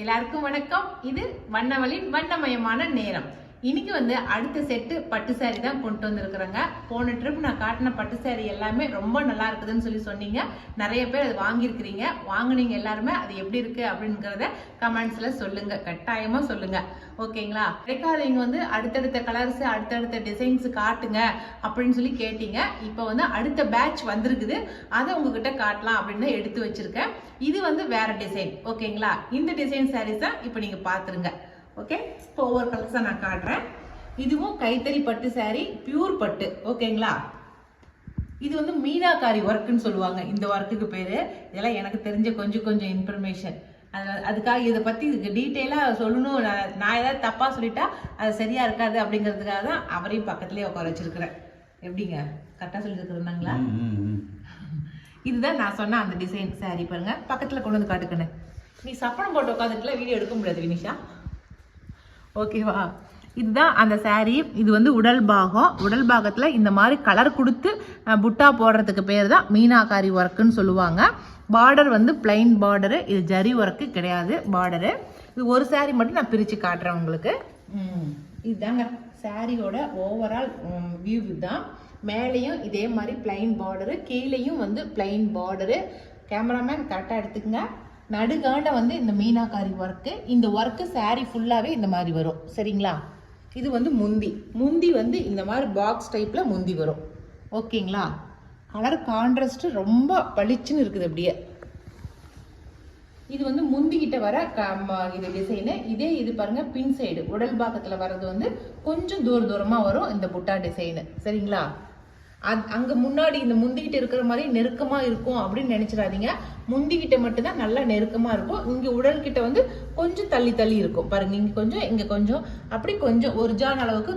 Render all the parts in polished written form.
எல்லாருக்கும் வணக்கம். இது வண்ணவளின் வண்ணமயமான நேரம். இன்னைக்கு அடுத்த செட்டு பட்டு சாரி தான் கொண்டு வந்திருக்கிறேங்க. போன ட்ரிப் நான் காட்டின பட்டு சாரி எல்லாமே ரொம்ப நல்லா இருக்குதுன்னு சொல்லி சொன்னீங்க. நிறைய பேர் அது வாங்கியிருக்கிறீங்க. வாங்கினீங்க எல்லாருமே அது எப்படி இருக்கு அப்படிங்கிறத கமெண்ட்ஸ்ல சொல்லுங்க, கட்டாயமா சொல்லுங்க. ஓகேங்களா? கிடைக்காதவங்க அடுத்தடுத்த கலர்ஸ் அடுத்தடுத்த டிசைன்ஸ் காட்டுங்க அப்படின்னு சொல்லி கேட்டீங்க. இப்போ அடுத்த பேட்ச் வந்திருக்குது, அதை உங்ககிட்ட காட்டலாம் அப்படின்னு எடுத்து வச்சிருக்கேன். இது வேற டிசைன். ஓகேங்களா? இந்த டிசைன் சாரீஸ் தான் இப்போ நீங்க பாத்துருங்க. ஓகே, இப்போ ஒவ்வொரு கலர்ஸா நான் காட்டுறேன். இதுவும் கைத்தறி பட்டு சாரி, பியூர் பட்டு. ஓகேங்களா? இது மீனாக்காரி ஒர்க்குன்னு சொல்லுவாங்க. இந்த ஒர்க்குக்கு பேரு. இதெல்லாம் எனக்கு தெரிஞ்ச கொஞ்சம் இன்ஃபர்மேஷன். அதுக்காக இதை பத்தி டீட்டெயிலா சொல்லணும். நான் ஏதாவது தப்பா சொல்லிட்டா அது சரியா இருக்காது அப்படிங்கிறதுக்காக தான் அவரையும் பக்கத்துலயே உட்கார வச்சிருக்கிறேன். எப்படிங்க, கரெக்டா சொல்லிருக்கிறேன்னாங்களா? இதுதான் நான் சொன்ன அந்த டிசைன் சாரி. பாருங்க, பக்கத்துல கொண்டு வந்து காட்டுக்கணும். நீ சப்பனம் போட்டு உட்காந்துட்டுல வீடியோ எடுக்க முடியாது வினிஷா. ஓகேவா? இதுதான் அந்த சாரீ. இது உடல் பாகம். உடல் பாகத்துல இந்த மாதிரி கலர் கொடுத்து புட்டா போடுறதுக்கு பேர் தான் மீனாக்காரி ஒர்க்குன்னு சொல்லுவாங்க. Border plain border. இது ஜரி ஒர்க்கு கிடையாது பார்டரு. இது ஒரு சாரீ மட்டும் நான் பிரிச்சு காட்டுறேன் உங்களுக்கு. இதுதாங்க சாரியோட ஓவரால் வியூ. தான் மேலேயும் இதே மாதிரி பிளைன் பார்டரு, கீழேயும் பிளைன் பார்டரு. கேமராமேன் கரெக்டாக எடுத்துக்கங்க. நடுகாண்ட இந்த மீனாக்காரி ஒர்க்கு. இந்த ஒர்க்கு சாரி ஃபுல்லாகவே இந்த மாதிரி வரும். சரிங்களா? இது முந்தி இந்த மாதிரி பாக்ஸ் டைப்ல முந்தி வரும். ஓகேங்களா? கலர் கான்ட்ராஸ்ட் ரொம்ப பளிச்சுன்னு இருக்குது அப்படியே. இது முந்திக்கிட்ட வர இது டிசைனு. இது பாருங்க, பின் சைடு உடல் பாகத்துல வர்றது கொஞ்சம் தூரமா வரும் இந்த புட்டா டிசைனு. சரிங்களா? அங்க முன்னாடி இந்த முந்திக்கிட்ட இருக்கிற மாதிரி நெருக்கமா இருக்கும் அப்படின்னு நினைச்சிடாதீங்க. முந்திக்கிட்ட மட்டும்தான் நல்லா நெருக்கமா இருக்கும். இங்க உடல் கிட்ட கொஞ்சம் தள்ளி இருக்கும். பாருங்க, இங்க கொஞ்சம் இங்க கொஞ்சம், அப்படி கொஞ்சம் ஒரு ஜான் அளவுக்கு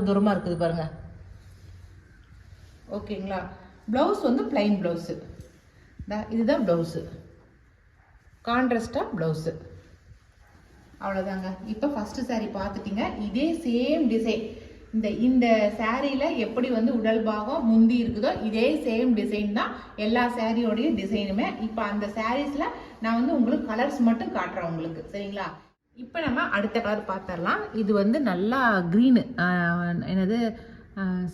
தூரமா இருக்குது பாருங்க. ஓகேங்களா? Blouse plain blouse. இதுதான் பிளவுஸ், கான்ட்ராஸ்டா பிளவுஸ். அவ்வளவுதாங்க. இப்ப ஃபர்ஸ்ட் சாரி பார்த்துட்டீங்க. இதே சேம் டிசைன் இந்த சாரியில எப்படி உடல் பாகம் முந்தி இருக்குதோ இதே சேம் டிசைன் தான் எல்லா சாரியோடைய டிசைனுமே. இப்போ அந்த சாரீஸ்ல நான் உங்களுக்கு கலர்ஸ் மட்டும் காட்டுறேன் உங்களுக்கு. சரிங்களா? இப்போ நம்ம அடுத்த கலர் பார்த்துடலாம். இது நல்லா க்ரீனு, என்னது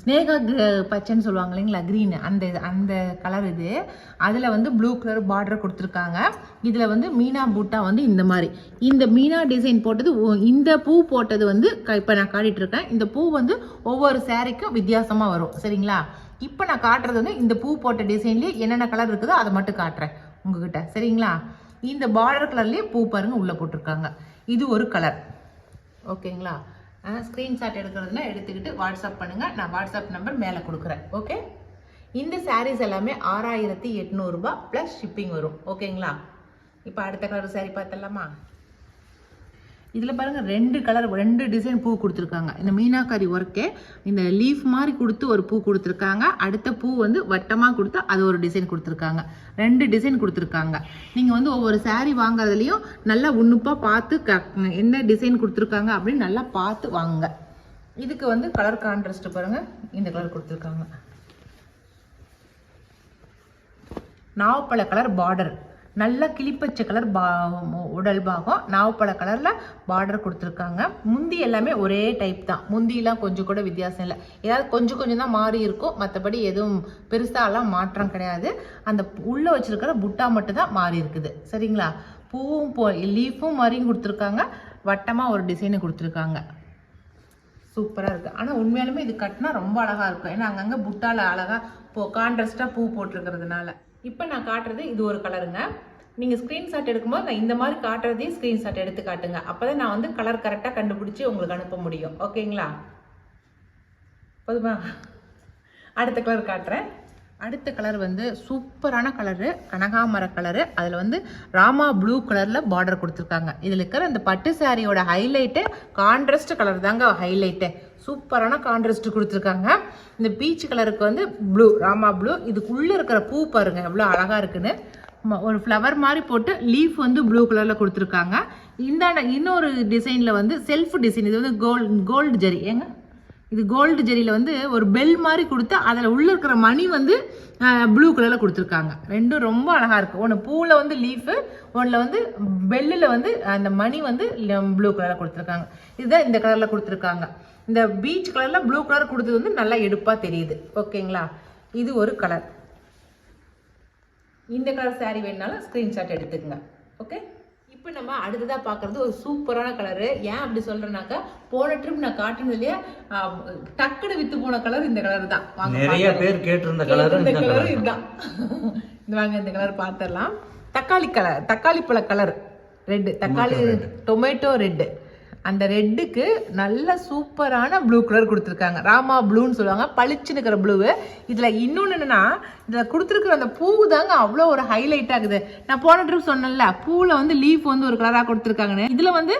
ஸ்னேகா பச்சைன்னு சொல்லுவாங்க இல்லைங்களா, க்ரீன். அந்த கலர் இது. அதில் ப்ளூ கலர் பார்டர் கொடுத்துருக்காங்க. இதில் மீனா பூட்டா இந்த மாதிரி இந்த மீனா டிசைன் போட்டது. இந்த பூ போட்டது இப்போ நான் காட்டிட்டு இருக்கேன். இந்த பூ ஒவ்வொரு சாரிக்கும் வித்தியாசமாக வரும். சரிங்களா? இப்போ நான் காட்டுறது இந்த பூ போட்ட டிசைன்லேயே என்னென்ன கலர் இருக்குதோ அதை மட்டும் காட்டுறேன் உங்ககிட்ட. சரிங்களா? இந்த பார்டர் கலர்லேயே பூ பாருங்க உள்ளே போட்டிருக்காங்க. இது ஒரு கலர். ஓகேங்களா? ஸ்க்ரீன்ஷாட் எடுக்கிறதுனா எடுத்துக்கிட்டு வாட்ஸ்அப் பண்ணுங்கள். நான் வாட்ஸ்அப் நம்பர் மேலே கொடுக்குறேன். ஓகே? இந்த சாரீஸ் எல்லாமே 6800 ரூபாய் ப்ளஸ் ஷிப்பிங் வரும். ஓகேங்களா? இப்போ அடுத்த கலர் சாரீ பார்த்தலாமா? இதில் பாருங்கள், ரெண்டு டிசைன் பூ கொடுத்துருக்காங்க. இந்த மீனாக்காரி ஒர்க்கே இந்த லீஃப் மாதிரி கொடுத்து ஒரு பூ கொடுத்துருக்காங்க. அடுத்த பூ வட்டமாக கொடுத்து அது ஒரு டிசைன் கொடுத்துருக்காங்க. 2 டிசைன் கொடுத்துருக்காங்க. நீங்கள் ஒவ்வொரு சாரீ வாங்குறதுலையும் நல்லா உன்னுப்பாக பார்த்து என்ன டிசைன் கொடுத்துருக்காங்க அப்படின்னு நல்லா பார்த்து வாங்குங்க. இதுக்கு கலர் கான்ட்ராஸ்ட் பாருங்கள், இந்த கலர் கொடுத்துருக்காங்க. நாவப்பழ கலர் பார்டர், நல்ல கிளிப்பச்சை கலர் உடல் பாகம். நாவப்பழ கலர்ல பார்டர் கொடுத்துருக்காங்க. முந்தி எல்லாமே ஒரே டைப் தான். முந்தியெல்லாம் கொஞ்சம் கூட வித்தியாசம் இல்லை. ஏதாவது கொஞ்சம் தான் மாறி இருக்கும். மற்றபடி எதுவும் பெருசாலாம் மாற்றம் கிடையாது. அந்த உள்ள வச்சிருக்கிற புட்டா மட்டும் தான் மாறி இருக்குது. சரிங்களா? பூவும் லீஃபும் மாதிரியும் கொடுத்துருக்காங்க. வட்டமா ஒரு டிசைனு கொடுத்துருக்காங்க. சூப்பரா இருக்கு. ஆனா உண்மையாலுமே இது கட்டினா ரொம்ப அழகா இருக்கும். ஏன்னா அங்கங்க புட்டால அழகா கான்ட்ராஸ்டா பூ போட்டிருக்கிறதுனால. இப்போ நான் காட்டுறது இது ஒரு கலருங்க. நீங்கள் ஸ்க்ரீன்ஷாட் எடுக்கும்போது நான் இந்த மாதிரி காட்டுறதையும் ஸ்க்ரீன்ஷாட் எடுத்து காட்டுங்க. அப்போ தான் நான் கலர் கரெக்டாக கண்டுபிடிச்சி உங்களுக்கு அனுப்ப முடியும். ஓகேங்களா? போதுமா? அடுத்த கலர் காட்டுறேன். அடுத்த கலர் சூப்பரான கலரு, கனகாமர கலரு. அதில் ராமா ப்ளூ கலரில் பார்டர் கொடுத்துருக்காங்க. இதில் இருக்கிற இந்த பட்டு சாரியோட ஹைலைட்டு கான்ட்ராஸ்ட் கலர் தாங்க ஹைலைட்டு. சூப்பரான கான்ட்ராஸ்ட் கொடுத்துருக்காங்க. இந்த பீச் கலருக்கு ப்ளூ, ராமா ப்ளூ. இதுக்குள்ளே இருக்கிற பூ பாருங்க எவ்வளோ அழகாக இருக்குன்னு. ஒரு ஃப்ளவர் மாதிரி போட்டு லீஃப் ப்ளூ கலரில் கொடுத்துருக்காங்க. இன்னொரு டிசைனில் செல்ஃப் டிசைன். இது கோல்டு ஜரி. ஏங்க இது கோல்டு ஜெரியில் வந்து ஒரு பெல் மாதிரி கொடுத்து அதில் உள்ளே இருக்கிற மணி வந்து ப்ளூ கலரில் கொடுத்துருக்காங்க. ரெண்டும் ரொம்ப அழகாக இருக்குது. ஒன்று பூவில் வந்து லீஃபு, ஒன்றில் வந்து பெல்லில் வந்து அந்த மணி வந்து ப்ளூ கலரில் கொடுத்துருக்காங்க. இதுதான் இந்த கலரில் கொடுத்துருக்காங்க. இந்த பீச் கலரில் ப்ளூ கலர் கொடுத்தது வந்து நல்லா எடுப்பாக தெரியுது. ஓகேங்களா, இது ஒரு கலர். இந்த கலர் சாரீ வேணுனாலும் ஸ்க்ரீன்ஷாட் எடுத்துக்கங்க. ஓகே, இப்போ நம்ம அடுத்ததாக பார்க்குறது ஒரு சூப்பரான கலரு. ஏன் அப்படி சொல்கிறேன்னாக்கா, போன ட்ரிப் நான் காட்டுனதுலேயே டக்குன்னு விற்று போன கலர் இந்த கலர் தான். நிறைய பேர் கேட்டிருந்த கலர் இந்த கலர் இதுதான். வாங்க இந்த கலர் பார்த்துடலாம். தக்காளி கலர், தக்காளி பழ கலர் ரெட்டு, தக்காளி டொமேட்டோ ரெட்டு. அந்த ரெட்டுக்கு நல்ல சூப்பரான ப்ளூ கலர் கொடுத்துருக்காங்க. ராமா ப்ளூன்னு சொல்லுவாங்க, பளிச்சுன்னு இருக்கிற ப்ளூவு. இதில் இன்னொன்று என்னென்னா, இதில் கொடுத்துருக்குற அந்த பூ தாங்க அவ்வளோ ஒரு ஹைலைட் ஆகுது. நான் போன ட்ரிப் சொன்னேன்ல, பூவில் வந்து லீஃப் வந்து ஒரு கலராக கொடுத்துருக்காங்கன்னு. இதில் வந்து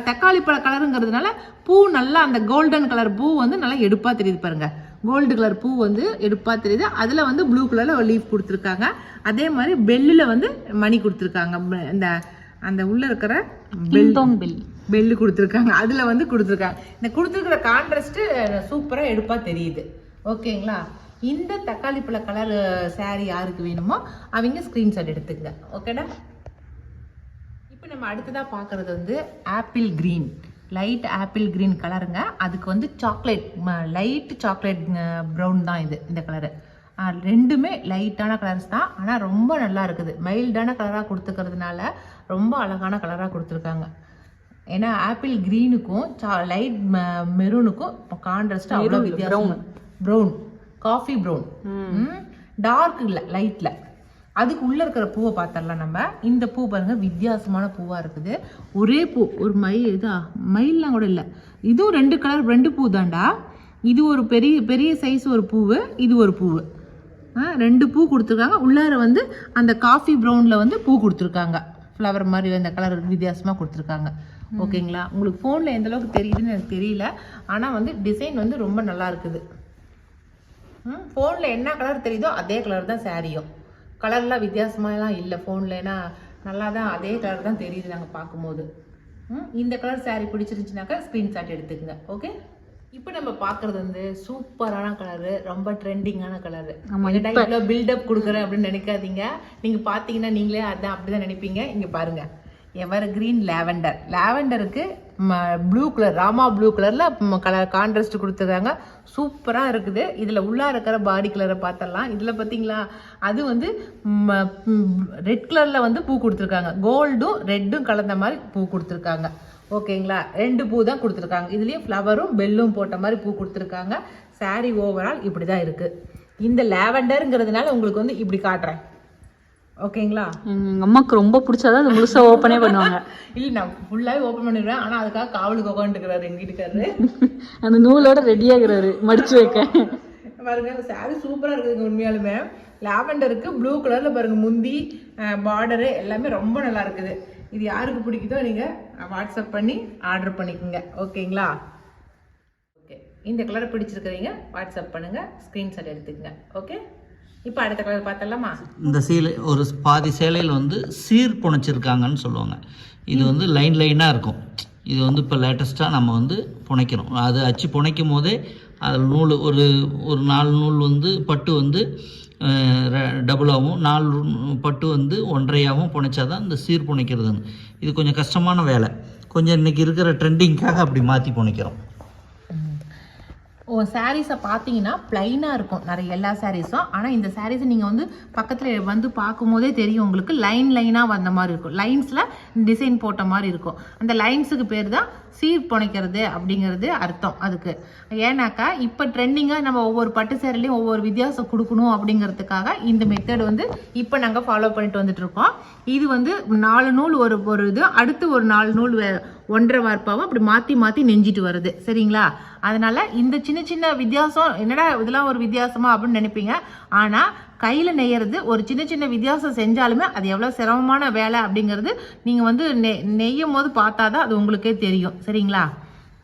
தக்காளி பழ கலருங்கிறதுனால பூ நல்லா அந்த கோல்டன் கலர் பூ வந்து நல்லா எடுப்பாக தெரியுது பாருங்க. கோல்டு கலர் பூ வந்து எடுப்பாக தெரியுது. அதில் வந்து ப்ளூ கலரில் ஒரு லீஃப் கொடுத்துருக்காங்க. அதே மாதிரி பெல்லில் வந்து மணி கொடுத்துருக்காங்க. இந்த அந்த உள்ள இருக்கிற பெல்லு கொடுத்துருக்காங்க, அதில் வந்து கொடுத்துருக்காங்க. இந்த கொடுத்துருக்கிற கான்ட்ராஸ்ட்டு சூப்பராக எடுப்பாக தெரியுது. ஓகேங்களா, இந்த தக்காளி பழ கலர் சாரீ யாருக்கு வேணுமோ அவங்க ஸ்க்ரீன்ஷாட் எடுத்துக்கங்க. ஓகேடா, இப்போ நம்ம அடுத்ததாக பார்க்குறது வந்து apple green, light apple green கலருங்க. அதுக்கு வந்து சாக்லேட், லைட் சாக்லேட் ப்ரௌன் தான் இது, இந்த கலரு. ரெண்டுமே லைட்டான கலர்ஸ் தான், ஆனால் ரொம்ப நல்லா இருக்குது. மைல்டான கலராக கொடுத்துக்கிறதுனால ரொம்ப அழகான கலராக கொடுத்துருக்காங்க. ஏன்னா ஆப்பிள் க்ரீனுக்கும் லைட் மெரூனுக்கும் கான்ட்ராஸ்ட் அவ்வளோ வித்தியாசம். ப்ரௌன், காஃபி ப்ரௌன், டார்க் இல்லை, லைட்டில். அதுக்கு உள்ளே இருக்கிற பூவை பார்த்துடலாம் நம்ம. இந்த பூ பாருங்கள், வித்தியாசமான பூவாக இருக்குது. ஒரே பூ, ஒரு மயில்லாம் கூட இல்லை. இதுவும் ரெண்டு கலர், ரெண்டு பூ தான்டா. இது ஒரு பெரிய பெரிய சைஸ் ஒரு பூவு, இது ஒரு பூவு. ரெண்டு பூ கொடுத்துருக்காங்க. உள்ளார வந்து அந்த காஃபி ப்ரௌனில் வந்து பூ கொடுத்துருக்காங்க. ஃப்ளவர் மாதிரி அந்த கலர் வித்தியாசமாக கொடுத்துருக்காங்க. ஓகேங்களா, உங்களுக்கு ஃபோனில் எந்த அளவுக்கு தெரியுதுன்னு எனக்கு தெரியல, ஆனால் வந்து டிசைன் வந்து ரொம்ப நல்லா இருக்குது. ஃபோனில் என்ன கலர் தெரியுதோ அதே கலர் தான் சாரியும். கலர்லாம் வித்தியாசமாகலாம் இல்லை ஃபோனில், ஏன்னா நல்லா தான் அதே கலர் தான் தெரியுது நாங்கள் பார்க்கும்போது. இந்த கலர் சாரீ பிடிச்சிருந்துச்சுனாக்கா ஸ்க்ரீன்ஷாட் எடுத்துக்கங்க. ஓகே, இப்போ நம்ம பார்க்குறது வந்து சூப்பரான கலரு, ரொம்ப ட்ரெண்டிங்கான கலரு. இவ்வளோ பில்டப் கொடுக்குறேன் அப்படின்னு நினைக்காதீங்க. நீங்கள் பார்த்தீங்கன்னா நீங்களே அதான் அப்படி தான் நினைப்பீங்க. இங்கே பாருங்கள், எவர் கிரீன் லாவெண்டர். லாவெண்டருக்கு ப்ளூ கலர், ராமா ப்ளூ கலரில் கலர் கான்ட்ராஸ்ட் கொடுத்துருக்காங்க. சூப்பராக இருக்குது. இதில் உள்ளே இருக்கிற பாடி கலரை பார்த்துடலாம். இதில் பார்த்தீங்களா, அது வந்து ரெட் கலரில் வந்து பூ கொடுத்துருக்காங்க. கோல்டும் ரெட்டும் கலந்த மாதிரி பூ கொடுத்துருக்காங்க. ஓகேங்களா, ரெண்டு பூ தான் கொடுத்துருக்காங்க. இதுலேயும் ஃப்ளவரும் பெல்லும் போட்ட மாதிரி பூ கொடுத்துருக்காங்க. சாரீ ஓவரால் இப்படி தான் இருக்குது. இந்த லாவெண்டருங்கிறதுனால உங்களுக்கு வந்து இப்படி காட்டுறேன். ஓகேங்களா, எங்கள் அம்மாவுக்கு ரொம்ப பிடிச்சாதான் அது முழுசாக ஓப்பனே பண்ணுவாங்க. இல்லை, நான் ஃபுல்லாகவே ஓப்பன் பண்ணிடுவேன். ஆனால் அதுக்காக காவலுக்கு உட்காந்துருக்கிறாரு எங்கள் வீட்டுக்காரரு. அந்த நூலோட ரெடியாகிறாரு மடிச்சு வைக்க. பாருங்க, சாரீ சூப்பராக இருக்குதுங்க. உண்மையாலுமே லாவெண்டருக்கு ப்ளூ கலரில் பாருங்கள், முந்தி பார்டரு எல்லாமே ரொம்ப நல்லா இருக்குது. இது யாருக்கு பிடிக்குதோ நீங்கள் வாட்ஸ்அப் பண்ணி ஆர்டர் பண்ணிக்கோங்க. ஓகேங்களா, ஓகே, இந்த கலரை பிடிச்சிருக்கிறீங்க வாட்ஸ்அப் பண்ணுங்கள், ஸ்க்ரீன்ஷாட் எடுத்துக்கங்க. ஓகே, இப்போ அடுத்த கலர் பார்த்தலாமா. இந்த சேலை ஒரு பாதி சேலையில் வந்து சீர் புனைச்சிருக்காங்கன்னு சொல்லுவாங்க. இது வந்து லைன் லைனாக இருக்கும். இது வந்து இப்போ லேட்டஸ்ட்டாக நம்ம வந்து புனைக்கிறோம். அது அச்சு புனைக்கும் போதே அதில் நூல் ஒரு 4 நூல் வந்து பட்டு வந்து டபுளாகவும் 4 பட்டு வந்து 1.5ஆகவும் புனைச்சாதான் இந்த சீர் புனைக்கிறதுன்னு. இது கொஞ்சம் கஷ்டமான வேலை. கொஞ்சம் இன்றைக்கி இருக்கிற ட்ரெண்டிங்காக அப்படி மாற்றி புனைக்கிறோம். சாரீஸை பார்த்தீங்கன்னா ப்ளைனாக இருக்கும் நிறைய எல்லா சாரீஸும். ஆனால் இந்த சாரீஸை நீங்கள் வந்து பக்கத்தில் வந்து பார்க்கும்போதே தெரியும் உங்களுக்கு, லைனாக வந்த மாதிரி இருக்கும். லைன்ஸில் டிசைன் போட்ட மாதிரி இருக்கும். அந்த லைன்ஸுக்கு பேர் தான் சீர் புனைக்கிறது அப்படிங்கிறது அர்த்தம் அதுக்கு. ஏன்னாக்கா இப்போ ட்ரெண்டிங்காக நம்ம ஒவ்வொரு பட்டு சேரீலையும் ஒவ்வொரு வித்தியாசம் கொடுக்கணும் அப்படிங்கிறதுக்காக இந்த மெத்தட் வந்து இப்போ நாங்கள் ஃபாலோ பண்ணிட்டு வந்துட்டுருக்கோம். இது வந்து 4 நூல் ஒரு இது, அடுத்து ஒரு 4 நூல் 1.5 வார்ப்பாவும் அப்படி மாற்றி நெஞ்சிட்டு வருது. சரிங்களா, அதனால இந்த சின்ன வித்தியாசம், என்னடா இதெல்லாம் ஒரு வித்தியாசமா அப்படின்னு நினைப்பீங்க. ஆனால் கையில் நெய்யறது ஒரு சின்ன வித்தியாசம் செஞ்சாலுமே அது எவ்வளோ சிரமமான வேலை அப்படிங்கிறது நீங்கள் வந்து நெய்யும் போது பார்த்தா தான் அது உங்களுக்கே தெரியும். சரிங்களா,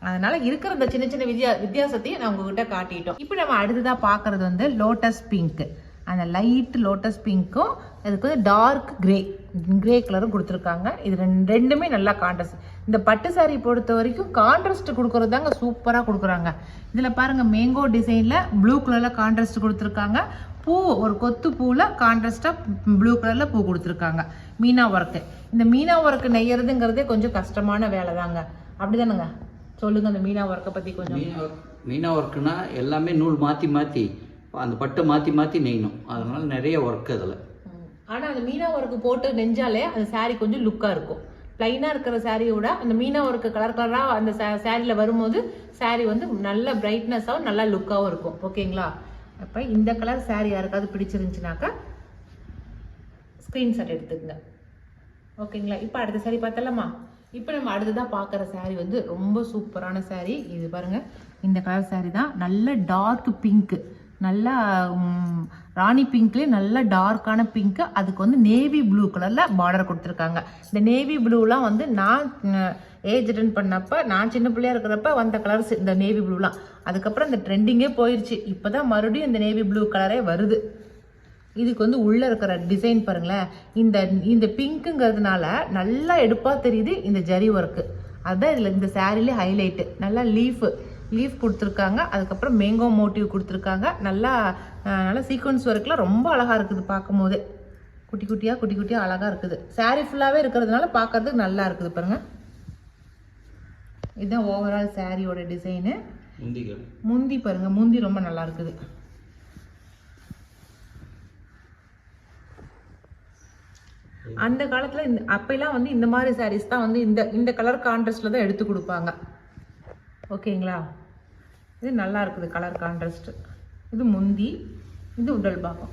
அதனால இருக்கிற இந்த சின்ன வித்தியாசத்தையும் நான் உங்ககிட்ட காட்டிட்டோம். இப்போ நம்ம அடுத்ததாக பார்க்கறது வந்து லோட்டஸ் பிங்க். அந்த லைட் லோட்டஸ் பிங்க்கும் அதுக்கு வந்து டார்க் கிரே கிரே கலரும் கொடுத்துருக்காங்க. இது ரெண்டுமே நல்லா கான்ட்ராஸ்ட். இந்த பட்டு சாரி பொறுத்த வரைக்கும் கான்ட்ராஸ்ட் கொடுக்கறது தாங்க சூப்பராக கொடுக்குறாங்க. இதில் பாருங்கள் மேங்கோ டிசைனில் ப்ளூ கலரில் கான்ட்ராஸ்ட் கொடுத்துருக்காங்க. பூ ஒரு கொத்து பூவில் கான்ட்ராஸ்டாக ப்ளூ கலரில் பூ கொடுத்துருக்காங்க. மீனா ஒர்க்கு. இந்த மீனா ஒர்க்கு நெய்யறதுங்கிறதே கொஞ்சம் கஷ்டமான வேலை தாங்க, அப்படி தானுங்க? சொல்லுங்கள் அந்த மீனா ஒர்க்கை பற்றி கொஞ்சம். மீனா ஒர்க்குனா எல்லாமே நூல் மாற்றி மாற்றி அந்த பட்டை மாற்றி மாற்றி நெய்யணும், அதனால நிறைய ஒர்க் அதில். ஆனால் அந்த மீனா ஒர்க்கு போட்டு நெஞ்சாலே அந்த சாரீ கொஞ்சம் லுக்காக இருக்கும். ப்ளைனாக இருக்கிற சாரியோட அந்த மீனா ஒர்க்கு கலர் கலராக அந்த சாரியில் வரும்போது சாரீ வந்து நல்ல பிரைட்னஸாகவும் நல்லா லுக்காகவும் இருக்கும். ஓகேங்களா? அப்போ இந்த கலர் சாரீ யாருக்காவது பிடிச்சிருந்துச்சுனாக்கா ஸ்க்ரீன்ஷாட் எடுத்துக்கங்க. ஓகேங்களா? இப்போ அடுத்த சாரீ பார்த்தலாமா? இப்போ நம்ம அடுத்ததான் பார்க்குற சாரீ வந்து ரொம்ப சூப்பரான சாரீ. இது பாருங்கள், இந்த கலர் சாரீ தான். நல்ல டார்க் பிங்க்கு, நல்லா ராணி பிங்க்லேயே நல்ல டார்க்கான பிங்க்கு. அதுக்கு வந்து நேவி ப்ளூ கலரில் பார்டர் கொடுத்துருக்காங்க. இந்த நேவி ப்ளூலாம் வந்து நான் ஏஜ் அட்டெண்ட் பண்ணப்போ, நான் சின்ன பிள்ளையா இருக்கிறப்ப வந்த கலர்ஸ் இந்த நேவி ப்ளூலாம். அதுக்கப்புறம் இந்த ட்ரெண்டிங்கே போயிடுச்சு. இப்போ தான் மறுபடியும் இந்த நேவி ப்ளூ கலரே வருது. இதுக்கு வந்து உள்ளே இருக்கிற டிசைன் பாருங்களேன். இந்த பிங்க்குங்கிறதுனால நல்லா எடுப்பாக தெரியுது இந்த ஜரி ஒர்க்கு. அதுதான் இதில் இந்த சாரீலே ஹைலைட்டு. நல்லா லீஃப் கொடுத்துருக்காங்க. அதுக்கப்புறம் மேங்கோ மோட்டிவ் கொடுத்துருக்காங்க. நல்லா சீக்வன்ஸ் ஒர்க்லாம் ரொம்ப அழகாக இருக்குது. பார்க்கும் போதே குட்டி குட்டியாக அழகாக இருக்குது. சாரீ ஃபுல்லாகவே இருக்கிறதுனால பார்க்கறதுக்கு நல்லா இருக்குது பாருங்கள். இதுதான் ஓவரால் சாரியோட டிசைனு. முந்தி பாருங்கள், முந்தி ரொம்ப நல்லா இருக்குது. அந்த காலத்தில் அப்பெல்லாம் வந்து இந்த மாதிரி சாரீஸ் தான் வந்து இந்த கலர் கான்ட்ராஸ்டில் தான் எடுத்து கொடுப்பாங்க. ஓகேங்களா? இது நல்லா இருக்குது கலர் கான்ட்ராஸ்ட். இது முந்தி, இது உடல் பாகம்.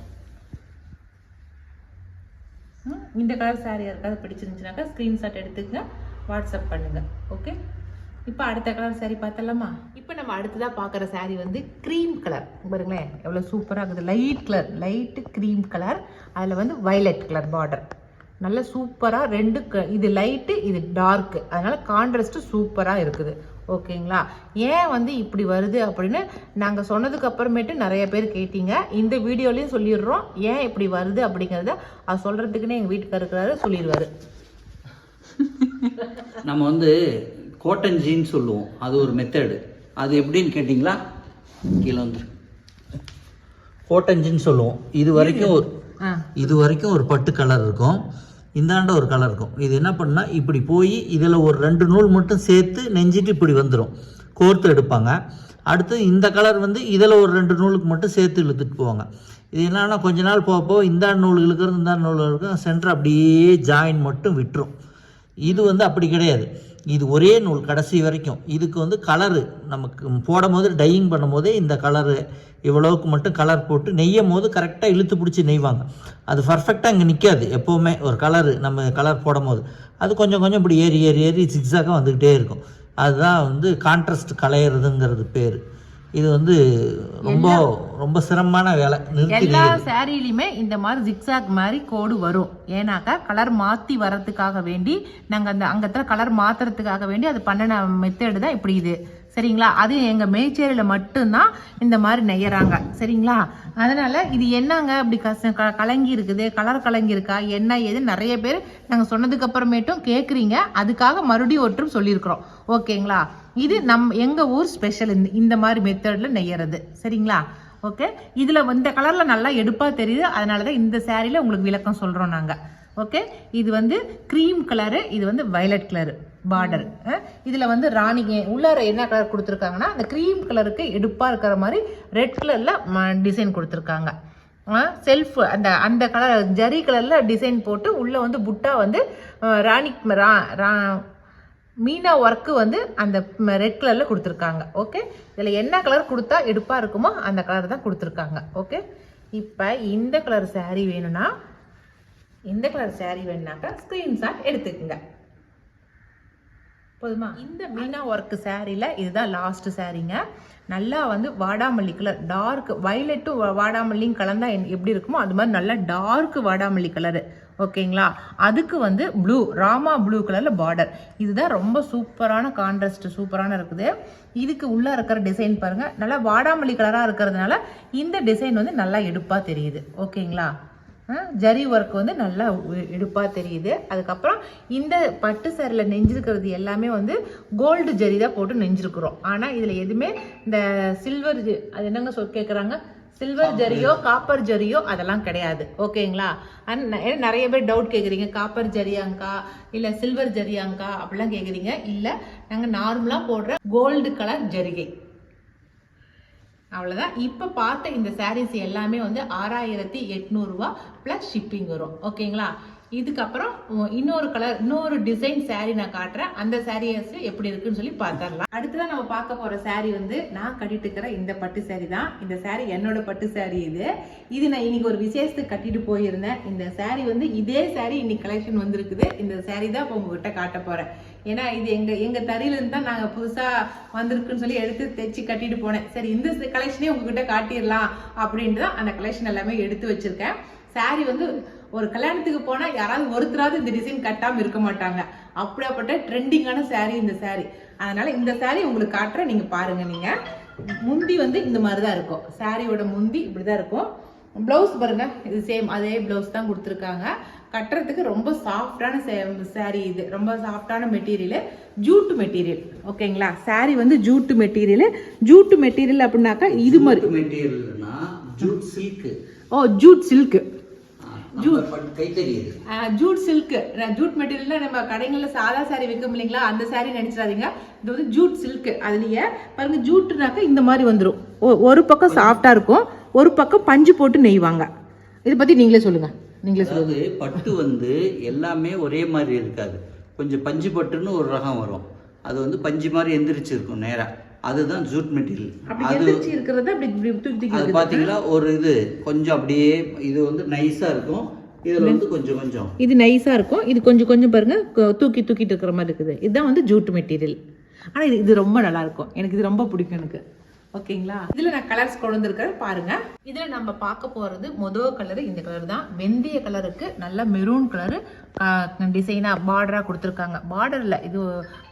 இந்த கலர் சாரீ யாருக்காவது பிடிச்சிருந்துச்சுனாக்கா ஸ்க்ரீன்ஷாட் எடுத்துக்கங்க, வாட்ஸ்அப் பண்ணுங்கள். ஓகே, இப்போ அடுத்த கலர் சாரீ பார்த்தலாமா? இப்போ நம்ம அடுத்ததாக பார்க்குற சாரீ வந்து க்ரீம் கலர். பாருங்களேன் எவ்வளோ சூப்பராக இருக்குது. Light cream colour. அதில் வந்து வயலட் கலர் பார்டர். நல்ல சூப்பராக இது லைட்டு, இது டார்க்கு, அதனால் கான்ட்ராஸ்ட்டு சூப்பராக இருக்குது. ஓகேங்களா? ஏன் வந்து இப்படி வருது அப்படின்னு நாங்கள் சொன்னதுக்கு அப்புறமேட்டு நிறைய பேர் கேட்டீங்க. இந்த வீடியோலையும் சொல்லிடுறோம் ஏன் இப்படி வருது அப்படிங்கிறத. அது சொல்கிறதுக்குன்னே எங்கள் வீட்டுக்காரர் இருக்கிறாரு, சொல்லிடுவார். நம்ம வந்து கோட்டன் ஜீன்ஸ் சொல்லுவோம், அது ஒரு மெத்தடு. அது எப்படின்னு கேட்டிங்களா? கீழே வந்து கோட்டன் ஜீன்ஸ் சொல்லுவோம். இது வரைக்கும் ஒரு பட்டு கலர் இருக்கும், இந்தாண்ட ஒரு கலர் இருக்கும். இது என்ன பண்ணால் இப்படி போய் இதில் ஒரு 2 நூல் மட்டும் சேர்த்து நெஞ்சிட்டு இப்படி வந்துடும், கோர்த்து எடுப்பாங்க. அடுத்து இந்த கலர் வந்து இதில் ஒரு 2 நூலுக்கு மட்டும் சேர்த்து இழுத்துட்டு போவாங்க. இது என்னன்னா கொஞ்ச நாள் போக இந்தாண்ட நூல் இழுக்கிறது, இந்தாண்ட நூல் இழுக்கிறது, சென்டர் அப்படியே ஜாயின் மட்டும் விட்டுரும். இது வந்து அப்படி கிடையாது. இது ஒரே நூல் கடைசி வரைக்கும். இதுக்கு வந்து கலரு நமக்கு போடும் போது டையிங் பண்ணும் போதே இந்த கலரு இவ்வளவுக்கு மட்டும் கலர் போட்டு நெய்யும் போது கரெக்டாக இழுத்து பிடிச்சி நெய்வாங்க. அது பர்ஃபெக்டாக இங்கே நிற்காது. எப்போவுமே ஒரு கலரு நம்ம கலர் போடும் போது அது கொஞ்சம் கொஞ்சம் இப்படி ஏறி சிக்ஸாக வந்துக்கிட்டே இருக்கும். அதுதான் வந்து கான்ட்ராஸ்ட் கலையிறதுங்கிறது பேர். இது வந்து ரொம்ப சிரமமான வேலை. எல்லா சாரிலையுமே இந்த மாதிரி ஜிக்ஸாக் மாதிரி கோடு வரும். ஏன்னாக்கா கலர் மாற்றி வர்றதுக்காக வேண்டி நாங்கள் அங்கத்தில் கலர் மாற்றுறதுக்காக வேண்டி அது பண்ணின மெத்தடு தான் இப்படி இது. சரிங்களா? அது எங்கள் மேச்சேரியில் மட்டும்தான் இந்த மாதிரி நெய்யறாங்க. சரிங்களா? அதனால் இது என்னங்க அப்படி கலங்கி இருக்குது, கலர் கலங்கி இருக்கா என்ன ஏது நிறைய பேர் நாங்கள் சொன்னதுக்கு அப்புறமேட்டும் கேட்குறீங்க. அதுக்காக மறுபடியும் ஒற்றும் சொல்லியிருக்கிறோம். ஓகேங்களா? இது எங்கள் ஊர் ஸ்பெஷல் இந்த மாதிரி மெத்தடில் நெய்யறது. சரிங்களா? ஓகே, இதில் இந்த கலரில் நல்லா எடுப்பாக தெரியுது. அதனால தான் இந்த சாரியில் உங்களுக்கு விளக்கம் சொல்கிறோம் நாங்கள். ஓகே, இது வந்து க்ரீம் கலரு, இது வந்து வயலட் கலரு பார்டர். இதில் வந்து ராணிங்க உள்ளார என்ன கலர் கொடுத்துருக்காங்கன்னா அந்த க்ரீம் கலருக்கு எடுப்பாக இருக்கிற மாதிரி ரெட் கலரில் டிசைன் கொடுத்துருக்காங்க. செல்ஃப் அந்த கலர் ஜரி கலரில் டிசைன் போட்டு உள்ளே வந்து புட்டா வந்து ராணி மீனா ஒர்க்கு வந்து அந்த ரெட் கலரில் கொடுத்துருக்காங்க. ஓகே, இதில் என்ன கலர் கொடுத்தா எடுப்பாக இருக்குமோ அந்த கலர் தான் கொடுத்துருக்காங்க. ஓகே, இப்போ இந்த கலர் சாரீ வேணுனாக்கா ஸ்க்ரீன்ஷாட் எடுத்துக்கோங்க. போதுமா? இந்த மீனா ஒர்க்கு சாரியில் இதுதான் லாஸ்ட் சாரீங்க. நல்லா வந்து வாடாமல்லி கலர், டார்க் வயலட்டும் வாடாமல்லியும் கலந்தா எப்படி இருக்குமோ அது மாதிரி நல்லா டார்க் வாடாமல்லி கலரு. ஓகேங்களா? அதுக்கு வந்து ராமா ப்ளூ கலரில் பார்டர். இதுதான் ரொம்ப சூப்பரான கான்ட்ராஸ்ட், சூப்பரான இருக்குது. இதுக்கு உள்ளே இருக்கிற டிசைன் பாருங்கள், நல்லா வாடாமல்லி கலராக இருக்கிறதுனால இந்த டிசைன் வந்து நல்லா எடுப்பாக தெரியுது. ஓகேங்களா? ஜரி ஒர்க் வந்து நல்லா எடுப்பாக தெரியுது. அதுக்கப்புறம் இந்த பட்டு சேரில் நெஞ்சிருக்கிறது எல்லாமே வந்து கோல்டு ஜரி தான் போட்டு நெஞ்சிருக்கிறோம். ஆனால் இதில் எதுவுமே இந்த சில்வர் அது என்னங்க கேட்குறாங்க, சில்வர் ஜரியோ காப்பர் ஜரியோ அதெல்லாம் கிடையாது. ஓகேங்களா? நிறைய பேர் டவுட் கேட்குறீங்க, காப்பர் ஜரியாங்கா இல்லை சில்வர் ஜரியாங்கா அப்படிலாம் கேட்குறீங்க. இல்லை, நாங்கள் நார்மலாக போடுற கோல்டு கலர் ஜரிகை, அவ்வளோதான். இப்போ பார்த்த இந்த சாரீஸ் எல்லாமே வந்து 6800 ரூபா ப்ளஸ் ஷிப்பிங் வரும். ஓகேங்களா? இதுக்கப்புறம் இன்னொரு டிசைன் சாரீ நான் காட்டுறேன். அந்த சாரீஸ் எப்படி இருக்குன்னு சொல்லி பார்த்துடலாம். அடுத்ததான் நம்ம பார்க்க போற சாரீ வந்து நான் கட்டிட்டு இருக்கிற இந்த பட்டு சாரீ தான். இந்த சாரீ என்னோட பட்டு சாரீ. இது நான் இன்னைக்கு ஒரு விசேஷத்துக்கு கட்டிட்டு போயிருந்தேன். இந்த சாரீ வந்து இதே சாரீ இன்னைக்கு கலெக்ஷன் வந்திருக்குது. இந்த சாரீ தான் இப்போ உங்ககிட்ட காட்ட போறேன். ஏன்னா இது எங்க தறியிலிருந்து தான் நாங்கள் புதுசா வந்திருக்குன்னு சொல்லி எடுத்து தைச்சு கட்டிட்டு போனேன். சரி, இந்த கலெக்ஷனே உங்ககிட்ட காட்டிடலாம் அப்படின்ட்டு தான் அந்த கலெக்ஷன் எல்லாமே எடுத்து வச்சிருக்கேன். சாரீ வந்து ஒரு கல்யாணத்துக்கு போனா யாராவது ஒருத்தராவது இந்த டிசைன் கட்டாம இருக்க மாட்டாங்க. அப்படியாப்பட்ட ட்ரெண்டிங்கான சாரீ இந்த சாரீ. அதனால இந்த சாரீ உங்களுக்கு காட்டுறேன், நீங்க பாருங்க. நீங்க முந்தி வந்து இந்த மாதிரி தான் இருக்கும். சாரியோட முந்தி இப்படிதான் இருக்கும். பிளவுஸ் பாருங்க, இது சேம் அதே பிளவுஸ் தான் கொடுத்துருக்காங்க. கட்டுறதுக்கு ரொம்ப சாஃப்டான சாரீ. இது ரொம்ப சாஃப்டான மெட்டீரியல், ஜூட் மெட்டீரியல். ஓகேங்களா? சாரீ வந்து ஜூட் மெட்டீரியல். ஜூட் மெட்டீரியல் அப்படின்னாக்கா இது மாதிரி மெட்டீரியல்னா ஜூட் சில்க். ஓ, jute silk. Jute silk, jute மெட்டீரியல்னா நம்ம கடைகள்ல சாதா சாரி விற்கும் இல்லைங்களா, அந்த சாரி நினைச்சிடாதீங்க. இது வந்து ஜூட் சில்க். அதுலயே பாருங்க, ஜூட்னாக்க இந்த மாதிரி வந்துடும். ஒரு பக்கம் சாஃப்டா இருக்கும், ஒரு பக்கம் பஞ்சு போட்டு நெய்வாங்க. இதை பத்தி நீங்களே சொல்லுங்க. பட்டு வந்து எல்லாமே ஒரே மாதிரி இருக்காது. கொஞ்சம் பஞ்சு பட்டுன்னு ஒரு ரகம் வரும். அது வந்து பஞ்சு மாதிரி எந்திரிச்சு இருக்கும் நேரா. அதுதான் ஜூட் மெட்டீரியல். அது பாத்தீங்களா, ஒரு இது கொஞ்சம் அப்படியே இது வந்து நைஸா இருக்கும். இதுல வந்து கொஞ்சம் இது நைஸா இருக்கும். இது கொஞ்சம் பாருங்க தூக்கிட்டு இருக்கிற மாதிரி இருக்குது. இதுதான் வந்து ஜூட் மெட்டீரியல். ஆனா இது ரொம்ப நல்லா இருக்கும். எனக்கு இது ரொம்ப பிடிக்கும் எனக்கு. ஓகேங்களா? இதுல நான் கலர்ஸ் கொண்டு வந்திருக்கேன் பாருங்க. இதுல நம்ம பார்க்க போறது முதல் கலர் இந்த கலர் தான். வெந்தய கலருக்கு நல்ல மெரூன் கலரு டிசைனா பார்டரா கொடுத்துருக்காங்க. பார்டர்ல இது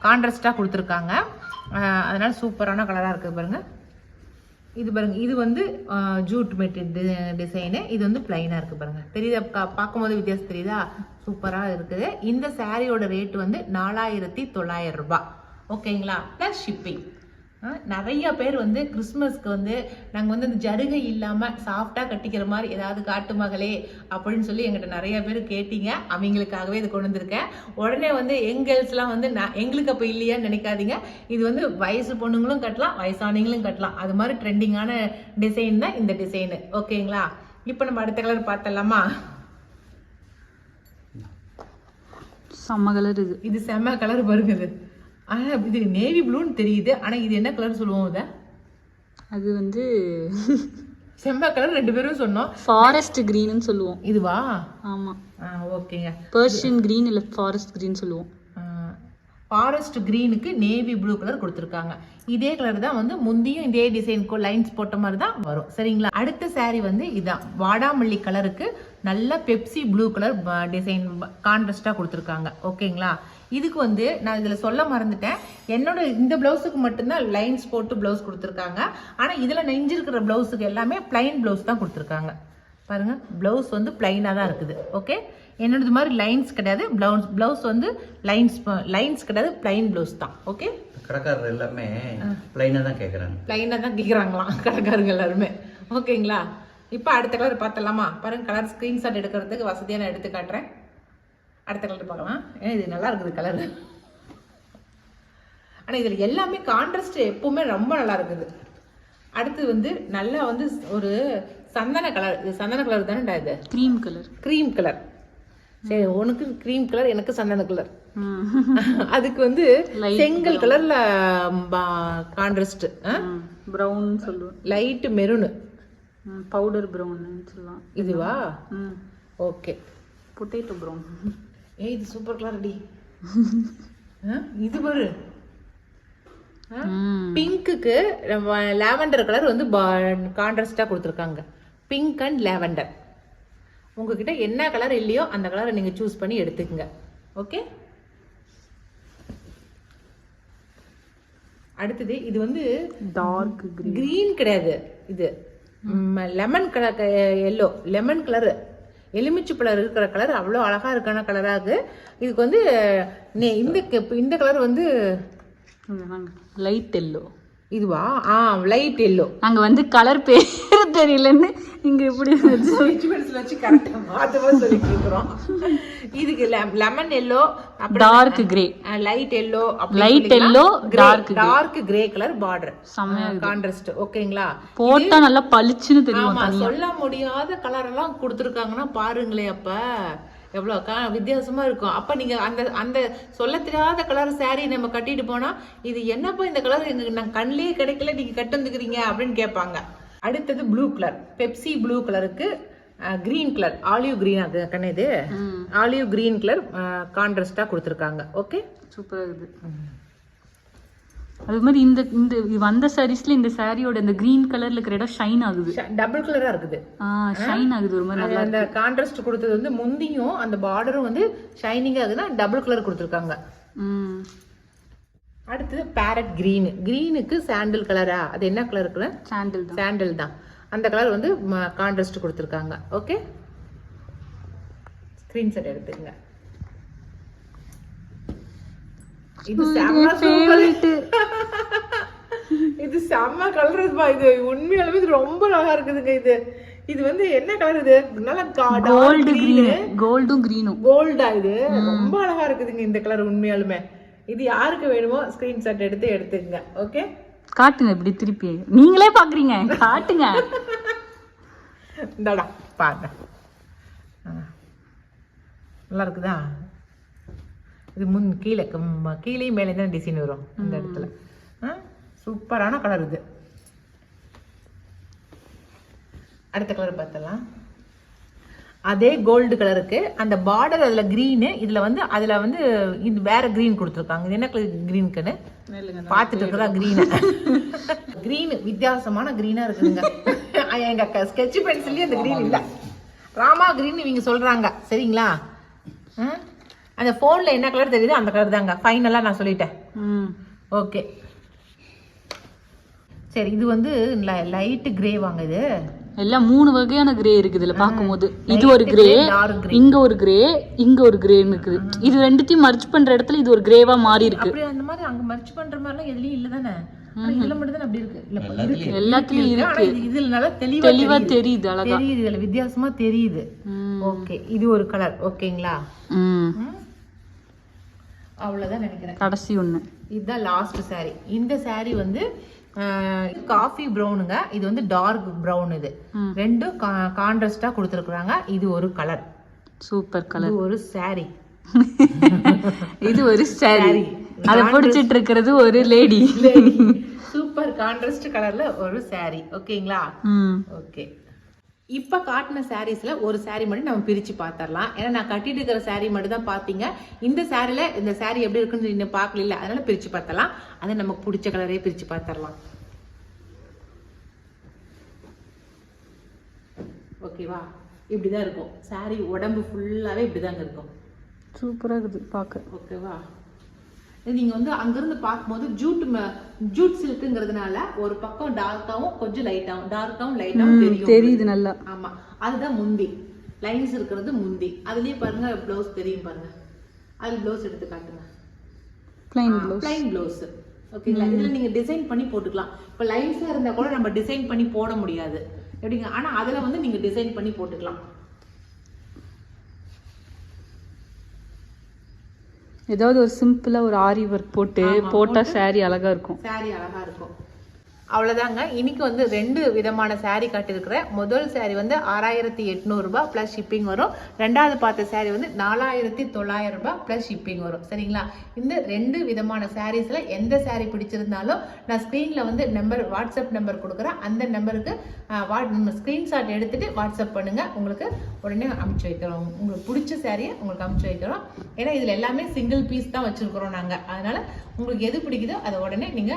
கான்ட்ராஸ்டா கொடுத்துருக்காங்க. அதனால சூப்பரான கலரா இருக்கு பாருங்க. இது பாருங்க, இது வந்து ஜூட் மெட்டீரியல் டிசைனு. இது வந்து பிளைனா இருக்கு பாருங்க. தெரியுதா? பார்க்கும்போது வித்தியாசம் தெரியுதா? சூப்பரா இருக்குது. இந்த சாரியோட ரேட் வந்து 4900 ரூபாய். ஓகேங்களா? Plus shipping. நிறைய பேர் வந்து கிறிஸ்மஸ்க்கு வந்து நாங்கள் வந்து இந்த ஜருகை இல்லாமல் சாஃப்டாக கட்டிக்கிற மாதிரி ஏதாவது காட்டு மகளே அப்படின்னு சொல்லி எங்கிட்ட நிறைய பேர் கேட்டீங்க. அவங்களுக்காகவே இது கொண்டு வந்திருக்கேன். உடனே வந்து எங்கள்ஸ்லாம் வந்து எங்களுக்கு அப்போ இல்லையான்னு நினைக்காதீங்க. இது வந்து வயசு பொண்ணுங்களும் கட்டலாம், வயசானவங்களும் கட்டலாம். அது மாதிரி ட்ரெண்டிங்கான டிசைன் தான் இந்த டிசைனு. ஓகேங்களா? இப்போ நம்ம அடுத்த கலர் பார்த்தலாமா? செம்ம கலர். இது செம்ம கலர் பாருங்க. இது நேவி ப்ளூன்னு தெரியுது. ஆனா இது என்ன கலர் சொல்லுவோம்? அது வந்து செம்ம கலர். ரெண்டு பேரும் சொன்னோம் ஃபாரஸ்ட் கிரீன்னு சொல்லுவோம். இதுவா? ஆமா. ஓகேங்க. பர்ஷியன் கிரீன் இல்ல ஃபாரஸ்ட் கிரீன் சொல்லுவோம். ஃபாரஸ்ட் கிரீனுக்கு நேவி ப்ளூ கலர் கொடுத்துருக்காங்க. இதே கலர் தான் வந்து முந்தியும் இதே டிசைனுக்கு லைன்ஸ் போட்ட மாதிரி தான் வரும். சரிங்களா? அடுத்த சாரீ வந்து இதான் வாடாமல்லி கலருக்கு நல்ல பெப்சி ப்ளூ கலர் டிசைன் கான்ட்ராஸ்டா கொடுத்துருக்காங்க. ஓகேங்களா? இதுக்கு வந்து நான் இதில் சொல்ல மறந்துட்டேன். என்னோட இந்த பிளவுஸுக்கு மட்டும்தான் லைன்ஸ் போட்டு பிளவுஸ் கொடுத்துருக்காங்க. ஆனால் இதில் நெஞ்சிருக்கிற பிளவுஸுக்கு எல்லாமே பிளைன் பிளவுஸ் தான் கொடுத்துருக்காங்க. பாருங்க, பிளவுஸ் வந்து பிளைனாக தான் இருக்குது. ஓகே, என்னோடது மாதிரி லைன்ஸ் கிடையாது. பிளவுஸ் வந்து லைன்ஸ் கிடையாது, பிளைன் பிளவுஸ் தான். ஓகே, கடைக்காரர் எல்லாமே பிளைனாக தான் கேட்குறாங்க. பிளைனாக தான் கேட்குறாங்களாம் கடைக்காரங்க எல்லாருமே. ஓகேங்களா? இப்போ அடுத்த கலர் பார்த்தலாமா? பாருங்க, கலர் ஸ்க்ரீன்ஷாட் எடுக்கிறதுக்கு வசதியாக நான் எடுத்து காட்டுறேன். அடுத்த கலர் பார்க்கலாம். ஏன்னா இது நல்லா இருக்குது கலர். ஆனால் இதில் எல்லாமே கான்ட்ராஸ்ட் எப்பவுமே ரொம்ப நல்லா இருக்குது. அடுத்து வந்து நல்லா வந்து ஒரு சந்தன கலர். இது சந்தன கலர் தானேடா? இது க்ரீம் கலர். Cream colour. சரி, உனக்கு க்ரீம் கலர், எனக்கு சந்தன கலர். அதுக்கு வந்து செங்கல் கலர்ல கான்ட்ராஸ்ட். ப்ரௌன் சொல்லுவோம். லைட் மெரூனு, பவுடர் ப்ரௌன் சொல்லலாம். இதுவா? Okay, potato brown. இது சூப்பர் கலர் டி. இது பாரு, பிங்க்குக்கு லாவெண்டர் கலர் வந்து கான்ட்ராஸ்டா கொடுத்துருக்காங்க. Pink and lavender. உங்ககிட்ட என்ன கலர் இல்லையோ அந்த கலரை நீங்க சூஸ் பண்ணி எடுத்துக்கங்க. ஓகே, அடுத்தது இது வந்து டார்க் கிரீன் கிடையாது. இது lemon colour, yellow lemon colour. எலுமிச்சை பழம் இருக்கிற கலர் அவ்வளோ அழகா இருக்கான கலரா இருக்கு. இதுக்கு வந்து இந்த கலர் வந்து லைட் எல்லோ. இதுவா? Light yellow. நாங்க வந்து கலர் பேர் தெரியலன்னு இங்க இப்படி வச்சு கரெக்டா மாத்தமா சொல்லிட்டு இருக்கிறோம். இதுக்கு lemon yellow, dark grey, light yellow, light yellow, dark grey colour border, contrast. ஓகேங்களா? போட்டா நல்லா பளிச்சுன்னு தெரியும். சொல்ல முடியாத கலர் எல்லாம் கொடுத்துருக்காங்கன்னா பாருங்களேன், அப்ப எவ்வளோ வித்தியாசமா இருக்கும். அப்ப நீங்க அந்த சொல்ல தெரியாத கலர் சாரி நம்ம கட்டிட்டு போனா இது என்னப்பா இந்த கலர் எங்களுக்கு நான் கண்ணிலே கிடைக்கல, நீங்க கட்டு வந்துக்கிறீங்க அப்படின்னு கேட்பாங்க. அடுத்தது ப்ளூ கலர், பெப்சி ப்ளூ கலருக்கு கிரீன் கலர், ஆலிவ் கிரீன். அது கண்ணு இது ஆலிவ் கிரீன் கலர் கான்ட்ராஸ்டா கொடுத்துருக்காங்க. ஓகே, சூப்பரா இருக்குது. அது மாதிரி இந்த வந்த சாரீஸ்ல இந்த சாரியோட இந்த கிரீன் கலர்ல இருக்கிற இடம் ஷைன் ஆகுது, டபுள் கலரா இருக்குது. ஷைன் ஆகுது ஒரு மாதிரி நல்லா. அந்த கான்ட்ராஸ்ட் கொடுத்தது வந்து முந்தியும் அந்த பார்டரும் வந்து ஷைனிங்கா ஆகுதுன்னா டபுள் கலர் கொடுத்துருக்காங்க. அடுத்தது பேரட் கிரீன். கிரீனுக்கு சாண்டில் கலரா? அது என்ன கலர் இருக்குல்ல? சாண்டில் தான். அந்த கலர் வந்து கான்ட்ராஸ்ட் கொடுத்துருக்காங்க. ஓகே, ஸ்கிரீன்ஷாட் எடுத்துங்க. இது செம்ம ஃபேவரட். இது செம்ம கலர். இது உண்மையாலுமே இது ரொம்ப அழகா இருக்குதுங்க. இது வந்து என்ன கலர்? இது நல்ல கோல்டு கிரீன், கோல்டும் கிரீனும் கோல்டா. இது ரொம்ப அழகா இருக்குதுங்க இந்த கலர் உண்மையாலுமே. இது யாருக்கு வேணுமோ ஸ்கிரீன்ஷாட் எடுத்துக்கங்க. ஓகே, காட்டுங்க இப்படி திருப்பி. நீங்களே பாக்குறீங்க, காட்டுங்க. இந்தாடா பாருங்க, நல்லா இருக்குதா? இது கீழே மேலே தான் டிசைன் வரும் இந்த இடத்துல. சூப்பரான கலர் இது. அடுத்த கலர் பார்த்தலாம். அதே கோல்டு கலருக்கு அந்த பார்டர் அதுல கிரீனு, அதுல வந்து இது வேற கிரீன் கொடுத்துருக்காங்க. இது என்ன கலர் கிரீனுக்குன்னு பார்த்துட்டு இருக்கிறா? கிரீன் வித்தியாசமான கிரீனா இருக்குதுங்க. எங்க ஸ்கெட்ச் பென்சில்லயே அந்த கிரீன் இல்ல, ராமா கிரீன் இவங்க சொல்றாங்க. சரிங்களா? அந்த போன்ல என்ன கலர் தெரியுது அந்த கலர் தாங்க. ஃபைனலா நான் சொல்லிட்டேன். ஓகே, சரி. இது வந்து லைட் கிரே வாங்க. இது எல்லாம் 3 வகையான கிரே இருக்குது இதுல பாக்கும்போது. இது ஒரு கிரே, இங்க ஒரு கிரே, இங்க ஒரு கிரே இருக்குது. இது ரெண்டுத்தையும் மர்ஜ் பண்ற இடத்துல இது ஒரு கிரேவா மாறி இருக்கு. அப்படி அந்த மாதிரி அங்க மர்ஜ் பண்ற மாதிரி எல்லாம் எதுலயும் இல்ல தானே? இதுல மட்டும் தான் அப்படி இருக்கு. இல்ல இருக்கு, எல்லாத்துலயும் இருக்கு. இதுல நல்லா தெளிவா தெரியுது, அழகா தெரியுது, இதுல வித்தியாசமா தெரியுது. ஓகே, இது ஒரு கலர். ஓகேங்களா? அவ்வளவுதான் நினைக்கிறேன். கடைசி ஒண்ணு, இதுதான் லாஸ்ட் சாரி. இந்த சாரி வந்து காஃபி ப்ரௌனுங்க. இது வந்து டார்க் ப்ரௌன். இது ரெண்டும் கான்ட்ராஸ்டா கொடுத்துருக்காங்க. இது ஒரு கலர், சூப்பர் கலர். ஒரு சாரி, இது ஒரு சாரி. அத பிடிச்சிட்டு இருக்கிறது ஒரு லேடி. சூப்பர் கான்ட்ராஸ்ட் கலர்ல ஒரு சாரி. ஓகேங்களா? ஓகே, இப்ப காட்டின சாரீஸ்ல ஒரு சாரி மட்டும் நம்ம பிரிச்சு பாத்திரலாம். ஏன்னா நான் கட்டிட்டு இருக்கிற சாரி மட்டும் தான் பாத்தீங்க. இந்த சாரில இந்த சாரி எப்படி இருக்குன்னு இன்னும் பாக்கல, அதனால பிரிச்சு பார்த்தலாம். அதை நமக்கு பிடிச்ச கலரே பிரிச்சு பாத்திரலாம். ஓகேவா? இப்படிதான் இருக்கும் சாரி. உடம்பு ஃபுல்லாவே இப்படிதாங்க இருக்கும். சூப்பரா இருக்குது பார்க்க. ஓகேவா? நீங்க வந்து அங்கிருந்து பார்க்கும்போது ஜூட் சில்க்குங்கிறதுனால ஒரு பக்கம் டார்க்காவும் கொஞ்சம் லைட்டாவும் தெரியுது நல்லா. ஆமா, அதுதான் முந்தி. லைன்ஸ் இருக்கிறது முந்தி. அதுலயே பாருங்க ப்ளவுஸ் தெரியும் பாருங்க. அது ப்ளவுஸ் எடுத்து காட்டுங்க. Plain blouse. ஓகேங்களா? இதுல நீங்க டிசைன் பண்ணி போட்டுக்கலாம். இப்ப லைன்ஸா இருந்தா கூட நம்ம டிசைன் பண்ணி போட முடியாது எப்படிங்க, ஆனா அதுல வந்து நீங்க டிசைன் பண்ணி போட்டுக்கலாம். ஏதாவது ஒரு சிம்பிளா ஒரு ஆரி ஒர்க் போட்டா சாரி அழகா இருக்கும். அவ்வளவுதாங்க. இன்னைக்கு வந்து 2 விதமான சாரி காட்டியிருக்கிறேன். முதல் சாரி வந்து 6800 ரூபாய் பிளஸ் ஷிப்பிங் வரும். ரெண்டாவது பார்த்த சாரி வந்து 4900 ரூபாய் பிளஸ் ஷிப்பிங் வரும். சரிங்களா? இந்த 2 விதமான சாரீஸ்ல எந்த சாரி பிடிச்சிருந்தாலும் நான் ஸ்கிரீன்ல வந்து வாட்ஸ்அப் நம்பர் கொடுக்குறேன். அந்த நம்பருக்கு ஸ்கிரீன்ஷாட் எடுத்துட்டு வாட்ஸ்அப் பண்ணுங்க. உங்களுக்கு உடனே அனுப்பிச்சு வைக்கிறோம். உங்களுக்கு பிடிச்ச சாரியை உங்களுக்கு அனுப்பிச்சு வைக்கிறோம். ஏன்னா இதுல எல்லாமே சிங்கிள் பீஸ் தான் வச்சிருக்கிறோம் நாங்க. அதனால உங்களுக்கு எது பிடிக்குதோ அதை உடனே நீங்க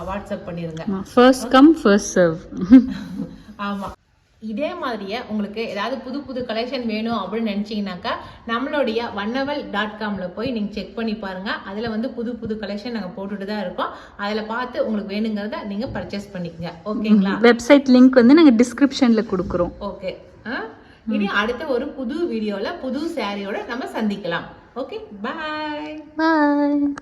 வாட்ஸ்அப் பண்ணிருங்க. First come first serve. ஆமா, இதே மாதிரியே உங்களுக்கு ஏதாவது புது கலெக்ஷன் வேணும் அப்படின்னு நினைச்சீங்கன்னாக்கா நம்மளுடைய வண்ணவல்.comல போய் நீங்க செக் பண்ணி பாருங்க. அதுல வந்து புது கலெக்ஷன் நாங்க போட்டுட்டு தான் இருக்கோம். அதுல பார்த்து உங்களுக்கு வேணுங்கிறத நீங்க பர்ச்சேஸ் பண்ணிக்கங்க. ஓகேங்களா? வெப்சைட் லிங்க் வந்து நாங்க டிஸ்கிரிப்ஷன்ல கொடுக்குறோம். ஓகே. இனி அடுத்த ஒரு புது வீடியோல புது சாரியோட நம்ம சந்திக்கலாம். ஓகே, பாய். பாய்.